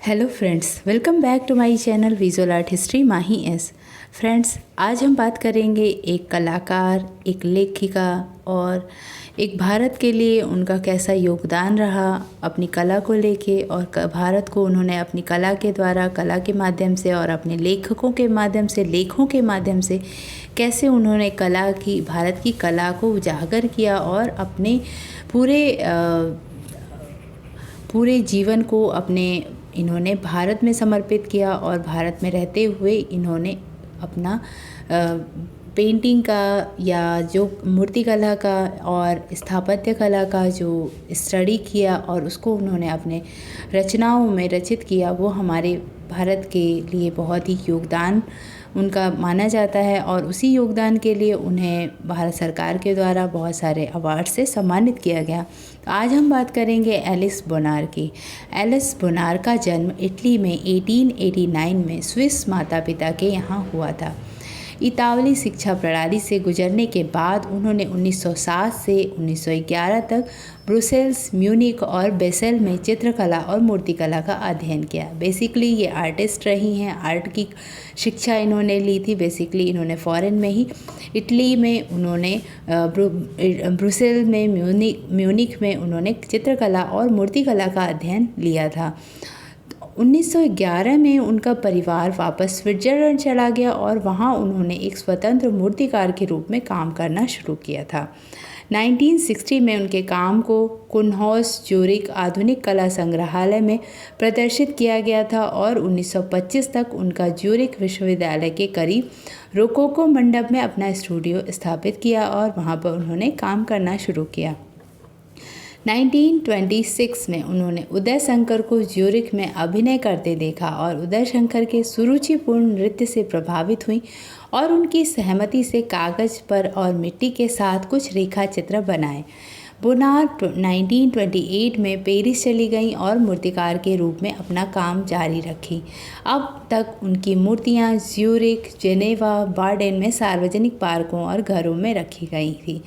Hello friends, welcome back to my channel visual art history Mahi S. Friends, आज हम बात करेंगे एक कलाकार, एक लेखिका और एक भारत के लिए उनका कैसा योगदान रहा अपनी कला को लेके, और भारत को उन्होंने अपनी कला के द्वारा, कला के माध्यम से और अपने लेखकों के माध्यम से, लेखों के माध्यम से कैसे उन्होंने कला की, भारत की कला को उजागर किया और अपने पूरे जीवन को इन्होंने भारत में समर्पित किया। और भारत में रहते हुए इन्होंने अपना पेंटिंग का या जो मूर्ति कला का और स्थापत्य कला का जो स्टडी किया और उसको उन्होंने अपने रचनाओं में रचित किया, वो हमारे भारत के लिए बहुत ही योगदान उनका माना जाता है। और उसी योगदान के लिए उन्हें भारत सरकार के द्वारा बहुत सारे अवार्ड से सम्मानित किया गया। तो आज हम बात करेंगे एलिस बोनार की। एलिस बोनार का जन्म इटली में 1889 में स्विस माता पिता के यहाँ हुआ था। इतालवी शिक्षा प्रणाली से गुजरने के बाद उन्होंने 1907 से 1911 तक ब्रुसेल्स, म्यूनिक और बेसेल में चित्रकला और मूर्तिकला का अध्ययन किया। बेसिकली ये आर्टिस्ट रही हैं, आर्ट की शिक्षा इन्होंने ली थी। बेसिकली इन्होंने फॉरेन में ही, इटली में उन्होंने, ब्रुसेल में, म्यूनिक में उन्होंने चित्रकला और मूर्तिकला का अध्ययन लिया था। 1911 में उनका परिवार वापस स्विट्ज़रलैंड चला गया और वहाँ उन्होंने एक स्वतंत्र मूर्तिकार के रूप में काम करना शुरू किया था। 1960 में उनके काम को कुनहॉस ज्यूरिख आधुनिक कला संग्रहालय में प्रदर्शित किया गया था और 1925 तक उनका ज्यूरिख विश्वविद्यालय के करीब रोकोको मंडप में अपना स्टूडियो स्थापित किया और वहाँ पर उन्होंने काम करना शुरू किया। 1926 में उन्होंने उदय शंकर को ज्यूरिख में अभिनय करते देखा और उदय शंकर के सुरुचिपूर्ण नृत्य से प्रभावित हुई और उनकी सहमति से कागज पर और मिट्टी के साथ कुछ रेखा चित्र बनाए। बोनार 1928 में पेरिस चली गईं और मूर्तिकार के रूप में अपना काम जारी रखी। अब तक उनकी मूर्तियां ज्यूरिख, जेनेवा, बार्डेन में सार्वजनिक पार्कों और घरों में रखी गई थी।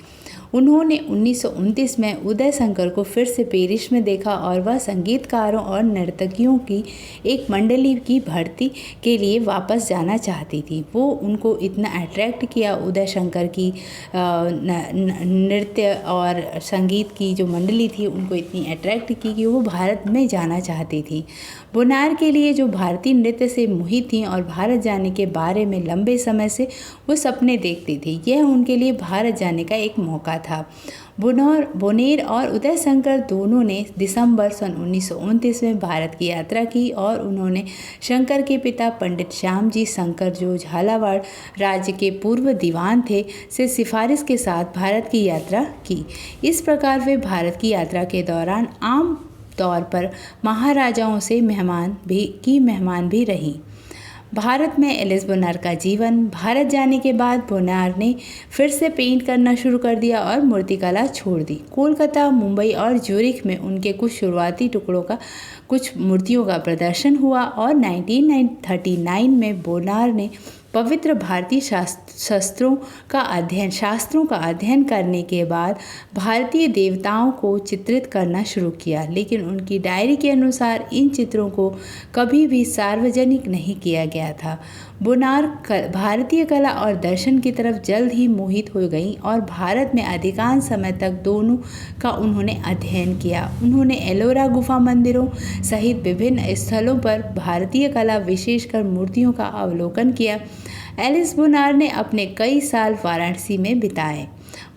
उन्होंने 1929 में उदय शंकर को फिर से पेरिस में देखा और वह संगीतकारों और नर्तकियों की एक मंडली की भर्ती के लिए वापस जाना चाहती थी। वो उनको इतना अट्रैक्ट किया, उदय शंकर की नृत्य और संगीत की जो मंडली थी उनको इतनी अट्रैक्ट की कि वो भारत में जाना चाहती थी। बोनार के लिए जो भारतीय नृत्य से मोहित थी और भारत जाने के बारे में लंबे समय से वो सपने देखती थी, यह उनके लिए भारत जाने का एक मौका था। बोनेर और उदय शंकर दोनों ने दिसंबर सन 1929 में भारत की यात्रा की और उन्होंने शंकर के पिता पंडित श्याम जी शंकर, जो झालावाड़ राज्य के पूर्व दीवान थे, से सिफारिश के साथ भारत की यात्रा की। इस प्रकार वे भारत की यात्रा के दौरान आम तौर पर महाराजाओं से मेहमान भी रहीं। भारत में एलिस बोनार का जीवन। भारत जाने के बाद बोनार ने फिर से पेंट करना शुरू कर दिया और मूर्तिकला छोड़ दी। कोलकाता, मुंबई और ज्यूरिख में उनके कुछ शुरुआती टुकड़ों का, कुछ मूर्तियों का प्रदर्शन हुआ और 1939 में बोनार ने पवित्र भारतीय शास्त्रों का अध्ययन करने के बाद भारतीय देवताओं को चित्रित करना शुरू किया, लेकिन उनकी डायरी के अनुसार इन चित्रों को कभी भी सार्वजनिक नहीं किया गया था। बोनार भारतीय कला और दर्शन की तरफ जल्द ही मोहित हो गईं और भारत में अधिकांश समय तक दोनों का उन्होंने अध्ययन किया। उन्होंने एलोरा गुफा मंदिरों सहित विभिन्न स्थलों पर भारतीय कला, विशेषकर मूर्तियों का अवलोकन किया। एलिस बोनार ने अपने कई साल वाराणसी में बिताए।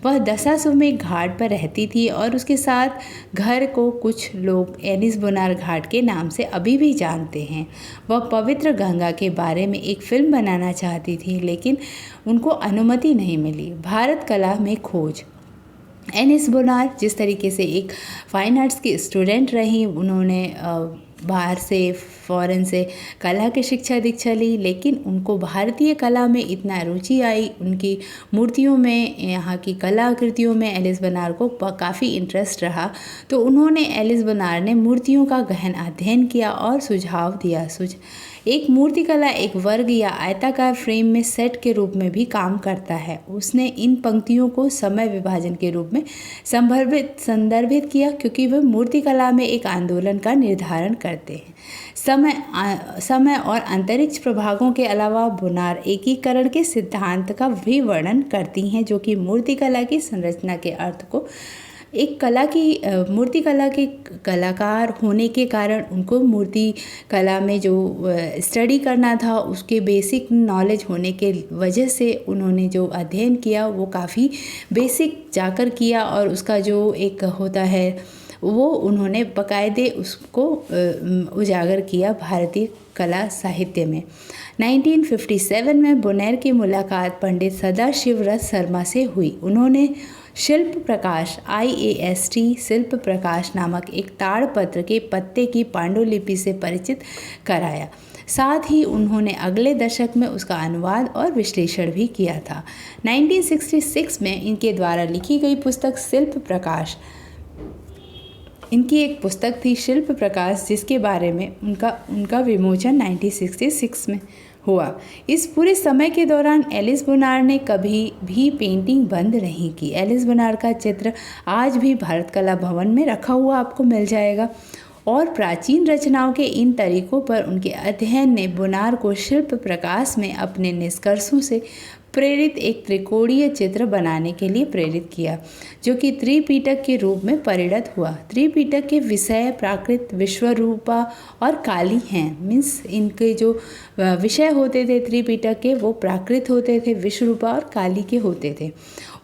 वह दशाश्वमेध घाट पर रहती थी और उसके साथ घर को कुछ लोग एलिस बोनार घाट के नाम से अभी भी जानते हैं। वह पवित्र गंगा के बारे में एक फिल्म बनाना चाहती थी, लेकिन उनको अनुमति नहीं मिली। भारत कला में खोज। एलिस बोनार जिस तरीके से एक फाइन आर्ट्स की स्टूडेंट रही, उन्होंने बाहर से, फॉरेन से कला की दीक्षा ली, लेकिन उनको भारतीय कला में इतना रुचि आई, उनकी मूर्तियों में, यहाँ की कलाकृतियों में एलिस बोनार को काफ़ी इंटरेस्ट रहा। तो एलिस बोनार ने मूर्तियों का गहन अध्ययन किया और सुझाव दिया। एक मूर्तिकला एक वर्ग या आयताकार फ्रेम में सेट के रूप में भी काम करता है। उसने इन पंक्तियों को समय विभाजन के रूप में संदर्भित किया, क्योंकि वह मूर्तिकला में एक आंदोलन का निर्धारण करते हैं। समय और अंतरिक्ष प्रभागों के अलावा बोनार एकीकरण के सिद्धांत का भी वर्णन करती हैं, जो कि मूर्तिकला की संरचना के अर्थ को एक मूर्तिकला के कलाकार होने के कारण उनको मूर्ति कला में जो स्टडी करना था उसके बेसिक नॉलेज होने के वजह से उन्होंने जो अध्ययन किया वो काफ़ी बेसिक जाकर किया और उसका जो एक होता है वो उन्होंने बाकायदे उसको उजागर किया भारतीय कला साहित्य में। 1957 में बोनार की मुलाकात पंडित सदाशिवव्रत शर्मा से हुई। उन्होंने शिल्प प्रकाश IAST शिल्प प्रकाश नामक एक ताड़पत्र के पत्ते की पांडुलिपि से परिचित कराया। साथ ही उन्होंने अगले दशक में उसका अनुवाद और विश्लेषण भी किया था। 1966 में इनके द्वारा लिखी गई पुस्तक शिल्प प्रकाश, इनकी एक पुस्तक थी शिल्प प्रकाश, जिसके बारे में उनका विमोचन 1966 में हुआ। इस पूरे समय के दौरान एलिस बोनार ने कभी भी पेंटिंग बंद नहीं की। एलिस बोनार का चित्र आज भी भारत कला भवन में रखा हुआ आपको मिल जाएगा और प्राचीन रचनाओं के इन तरीकों पर उनके अध्ययन ने बोनार को शिल्प प्रकाश में अपने निष्कर्षों से प्रेरित एक त्रिकोणीय चित्र बनाने के लिए प्रेरित किया, जो कि त्रिपिटक के रूप में परिणत हुआ। त्रिपिटक के विषय प्राकृत, विश्वरूपा और काली हैं। मीन्स इनके जो विषय होते थे त्रिपिटक के वो प्राकृत होते थे, विश्वरूपा और काली के होते थे।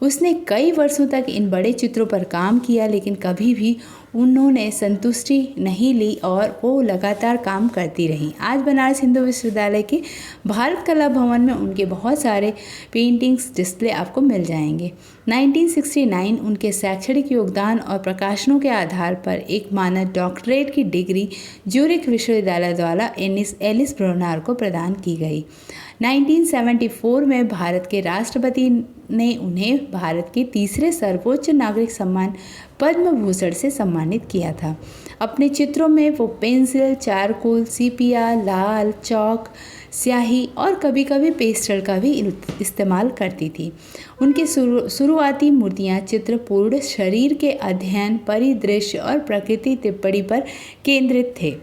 उसने कई वर्षों तक इन बड़े चित्रों पर काम किया, लेकिन कभी भी उन्होंने संतुष्टि नहीं ली और वो लगातार काम करती रहीं। आज बनारस हिंदू विश्वविद्यालय के भारत कला भवन में उनके बहुत सारे पेंटिंग्स डिस्प्ले आपको मिल जाएंगे। 1969 उनके शैक्षणिक योगदान और प्रकाशनों के आधार पर एक मानद डॉक्टरेट की डिग्री ज्यूरिख विश्वविद्यालय द्वारा एलिस बोनार को प्रदान की गई। 1974 में भारत के राष्ट्रपति ने उन्हें भारत के तीसरे सर्वोच्च नागरिक सम्मान पद्म भूषण से सम्मानित किया था। अपने चित्रों में वो पेंसिल, चारकोल, सिपिया, लाल, चौक, स्याही और कभी कभी पेस्टल का भी इस्तेमाल करती थी। उनकी शुरुआती मूर्तियाँ चित्रपूर्ण शरीर के अध्ययन, परिदृश्य और प्रकृति टिप्पणी पर केंद्रित थे।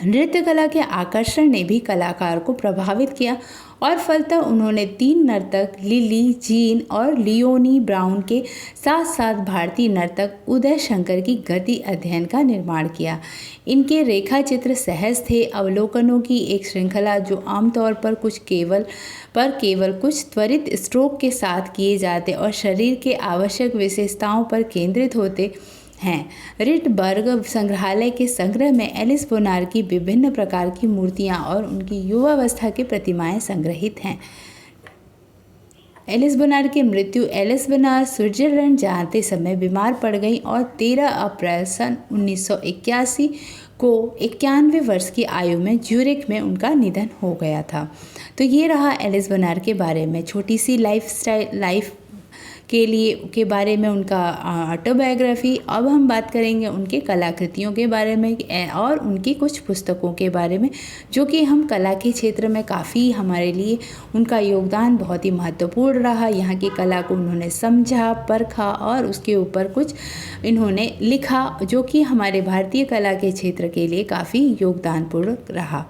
नृत्य कला के आकर्षण ने भी कलाकार को प्रभावित किया और फलतः उन्होंने 3 नर्तक लिली, जीन और लियोनी ब्राउन के साथ साथ भारतीय नर्तक उदय शंकर की गति अध्ययन का निर्माण किया। इनके रेखा चित्र सहज थे, अवलोकनों की एक श्रृंखला जो आमतौर पर केवल कुछ त्वरित स्ट्रोक के साथ किए जाते और शरीर के आवश्यक विशेषताओं पर केंद्रित होते हैं। रिटबर्ग संग्रहालय के संग्रह में एलिस बोनार की विभिन्न प्रकार की मूर्तियां और उनकी युवावस्था की प्रतिमाएं संग्रहित हैं। एलिस बोनार की मृत्यु एलिस बोनार स्विट्जरलैंड जाते समय बीमार पड़ गई और 13 अप्रैल सन 1981 को 91 वर्ष की आयु में ज्यूरिख में उनका निधन हो गया था। तो ये रहा एलिस बोनार के बारे में छोटी सी लाइफ के बारे में उनका ऑटोबायोग्राफी। अब हम बात करेंगे उनके कलाकृतियों के बारे में और उनकी कुछ पुस्तकों के बारे में, जो कि हम कला के क्षेत्र में काफ़ी हमारे लिए उनका योगदान बहुत ही महत्वपूर्ण रहा। यहाँ की कला को उन्होंने समझा, परखा और उसके ऊपर कुछ इन्होंने लिखा, जो कि हमारे भारतीय कला के क्षेत्र के लिए काफ़ी योगदानपूर्ण रहा।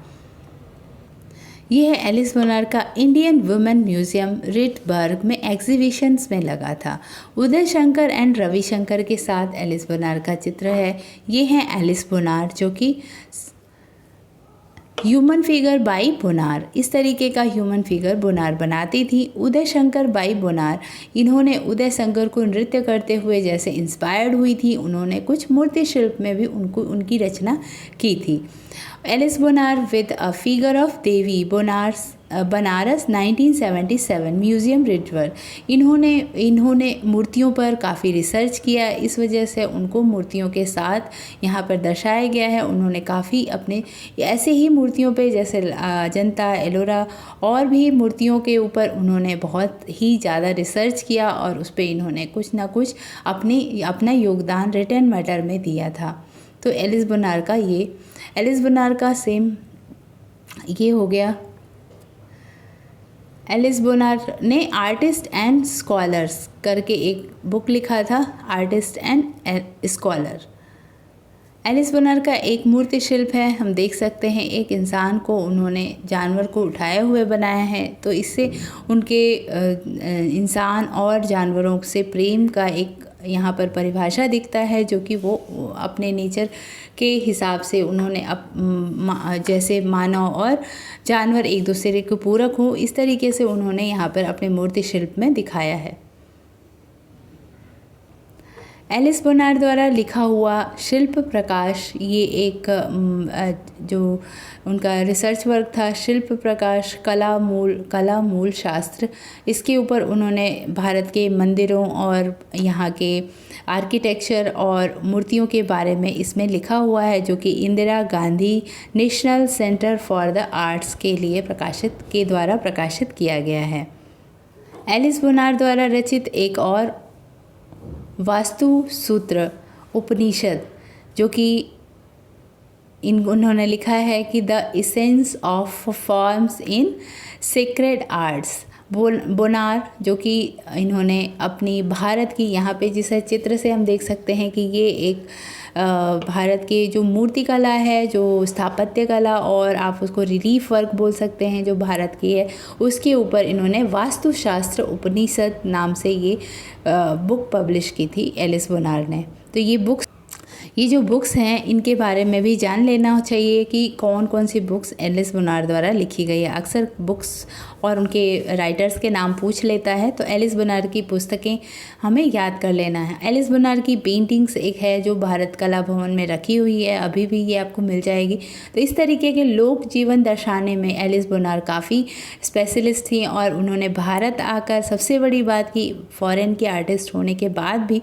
यह एलिस बोनार का इंडियन वुमेन म्यूजियम रिटबर्ग में एग्जीबिशंस में लगा था। उदय शंकर एंड रविशंकर के साथ एलिस बोनार का चित्र है। ये हैं एलिस बोनार, जो कि ह्यूमन फिगर बाई बोनार, इस तरीके का ह्यूमन फिगर बोनार बनाती थी। उदय शंकर बाई बोनार, इन्होंने उदय शंकर को नृत्य करते हुए जैसे इंस्पायर्ड हुई थी, उन्होंने कुछ मूर्ति शिल्प में भी उनकी रचना की थी। Alice Boner with a figure of Devi Banaras 1977 museum Rietberg, इन्होंने मूर्तियों पर काफ़ी रिसर्च किया, इस वजह से उनको मूर्तियों के साथ यहाँ पर दर्शाया गया है। उन्होंने काफ़ी अपने ऐसे ही मूर्तियों पे जैसे अजंता, एलोरा और भी मूर्तियों के ऊपर उन्होंने बहुत ही ज़्यादा रिसर्च किया और उस पर इन्होंने कुछ ना कुछ अपना योगदान रिटन मैटर में दिया था। तो एलिस बोनार का सेम ये हो गया। एलिस बोनार ने आर्टिस्ट एंड स्कॉलर्स करके एक बुक लिखा था, आर्टिस्ट एंड स्कॉलर। एलिस बोनार का एक मूर्ति शिल्प है, हम देख सकते हैं एक इंसान को उन्होंने जानवर को उठाए हुए बनाया है। तो इससे उनके इंसान और जानवरों से प्रेम का एक यहाँ पर परिभाषा दिखता है, जो कि वो अपने नेचर के हिसाब से उन्होंने जैसे मानव और जानवर एक दूसरे के पूरक हो, इस तरीके से उन्होंने यहाँ पर अपने मूर्ति शिल्प में दिखाया है। एलिस बोनार द्वारा लिखा हुआ शिल्प प्रकाश, ये एक जो उनका रिसर्च वर्क था, शिल्प प्रकाश कला मूल शास्त्र। इसके ऊपर उन्होंने भारत के मंदिरों और यहाँ के आर्किटेक्चर और मूर्तियों के बारे में इसमें लिखा हुआ है, जो कि Indira Gandhi national centre for the arts के द्वारा प्रकाशित किया गया है। एलिस बोनार द्वारा रचित एक और वास्तु सूत्र उपनिषद, जो कि उन्होंने लिखा है कि the essence of forms in secret arts. Boner, जो कि इन्होंने अपनी भारत की, यहाँ पे जिस चित्र से हम देख सकते हैं कि ये एक भारत के जो मूर्ति कला है, जो स्थापत्य कला और आप उसको रिलीफ वर्क बोल सकते हैं, जो भारत की है, उसके ऊपर इन्होंने वास्तुशास्त्र उपनिषद नाम से ये बुक पब्लिश की थी एलिस बोनार ने। तो ये जो बुक्स हैं, इनके बारे में भी जान लेना चाहिए कि कौन कौन सी बुक्स एलिस बोनार द्वारा लिखी गई है। अक्सर बुक्स और उनके राइटर्स के नाम पूछ लेता है, तो एलिस बोनार की पुस्तकें हमें याद कर लेना है। एलिस बोनार की पेंटिंग्स एक है जो भारत कला भवन में रखी हुई है, अभी भी ये आपको मिल जाएगी। तो इस तरीके के लोक जीवन दर्शाने में एलिस बोनार काफ़ी स्पेशलिस्ट थी और उन्होंने भारत आकर, सबसे बड़ी बात की, फॉरेन के आर्टिस्ट होने के बाद भी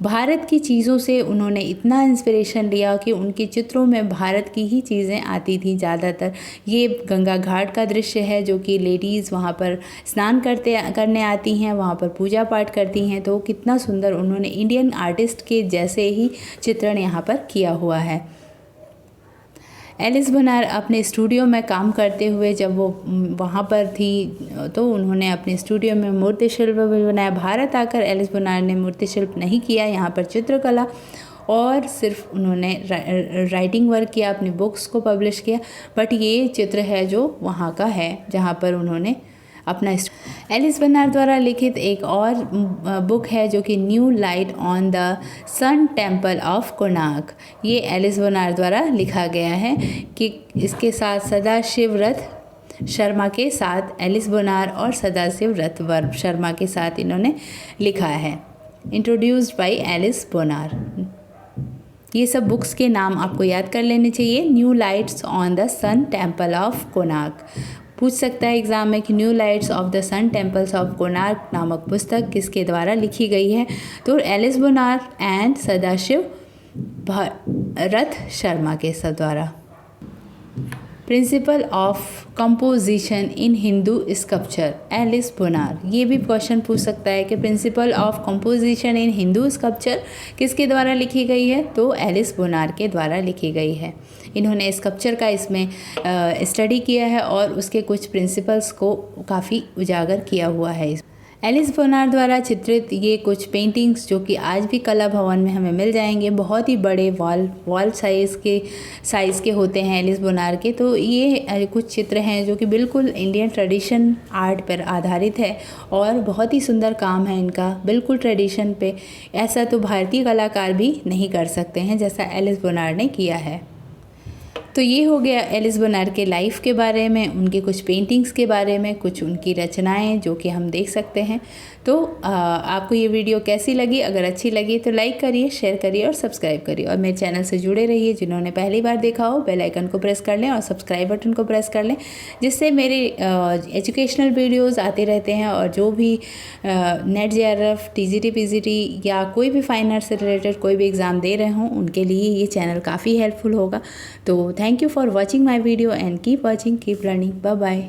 भारत की चीज़ों से उन्होंने इतना इंस्पिरेशन लिया कि उनके चित्रों में भारत की ही चीज़ें आती थी ज़्यादातर। ये गंगा घाट का दृश्य है, जो कि लेडीज़ वहाँ पर स्नान करने आती हैं, वहाँ पर पूजा पाठ करती हैं। तो कितना सुंदर उन्होंने इंडियन आर्टिस्ट के जैसे ही चित्रण यहाँ पर किया हुआ है। एलिस बोनार अपने स्टूडियो में काम करते हुए जब वो वहाँ पर थी, तो उन्होंने अपने स्टूडियो में मूर्ति शिल्प भी बनाया। भारत आकर एलिस बोनार ने मूर्ति शिल्प नहीं किया, यहाँ पर चित्रकला और सिर्फ उन्होंने राइटिंग वर्क किया, अपनी बुक्स को पब्लिश किया। बट ये चित्र है जो वहाँ का है, जहाँ पर उन्होंने अपना एलिस बोनार द्वारा लिखित एक और बुक है, जो कि new light on the sun temple of Konark. ये एलिस बोनार द्वारा लिखा गया है कि इसके साथ सदाशिव रथ शर्मा के साथ, एलिस बोनार और सदाशिव रथ वर्म शर्मा के साथ इन्होंने लिखा है। Introduced by Alice Boner. ये सब बुक्स के नाम आपको याद कर लेने चाहिए। New lights on the sun temple of Konark पूछ सकता है एग्जाम में कि new lights of the sun temples of Konark नामक पुस्तक किसके द्वारा लिखी गई है? तो एलिस बोनार एंड सदाशिव रथ शर्मा के द्वारा। Principle of composition in Hindu sculpture, Alice Boner. ये भी क्वेश्चन पूछ सकता है कि principle of composition in Hindu sculpture किसके द्वारा लिखी गई है? तो एलिस बोनार के द्वारा लिखी गई है। इन्होंने स्कल्पचर का इसमें स्टडी किया है और उसके कुछ प्रिंसिपल्स को काफ़ी उजागर किया हुआ है। एलिस बोनार द्वारा चित्रित ये कुछ पेंटिंग्स, जो कि आज भी कला भवन में हमें मिल जाएंगे, बहुत ही बड़े वॉल साइज़ के होते हैं एलिस बोनार के। तो ये कुछ चित्र हैं जो कि बिल्कुल इंडियन ट्रेडिशन आर्ट पर आधारित है और बहुत ही सुंदर काम है इनका, बिल्कुल ट्रेडिशन पे। ऐसा तो भारतीय कलाकार भी नहीं कर सकते हैं जैसा एलिस बोनार ने किया है। तो ये हो गया एलिस बोनार के लाइफ के बारे में, उनके कुछ पेंटिंग्स के बारे में, कुछ उनकी रचनाएं जो कि हम देख सकते हैं। तो आपको ये वीडियो कैसी लगी? अगर अच्छी लगी तो लाइक करिए, शेयर करिए और सब्सक्राइब करिए और मेरे चैनल से जुड़े रहिए। जिन्होंने पहली बार देखा हो बेल आइकन को प्रेस कर लें और सब्सक्राइब बटन को प्रेस कर लें, जिससे मेरे एजुकेशनल वीडियोज़ आते रहते हैं और जो भी नेट JRF, TGT, PGT या कोई भी फाइन आर्ट से रिलेटेड कोई भी एग्ज़ाम दे रहे हों, उनके लिए ये चैनल काफ़ी हेल्पफुल होगा। तो thank you for watching my video and keep watching, keep learning. Bye bye.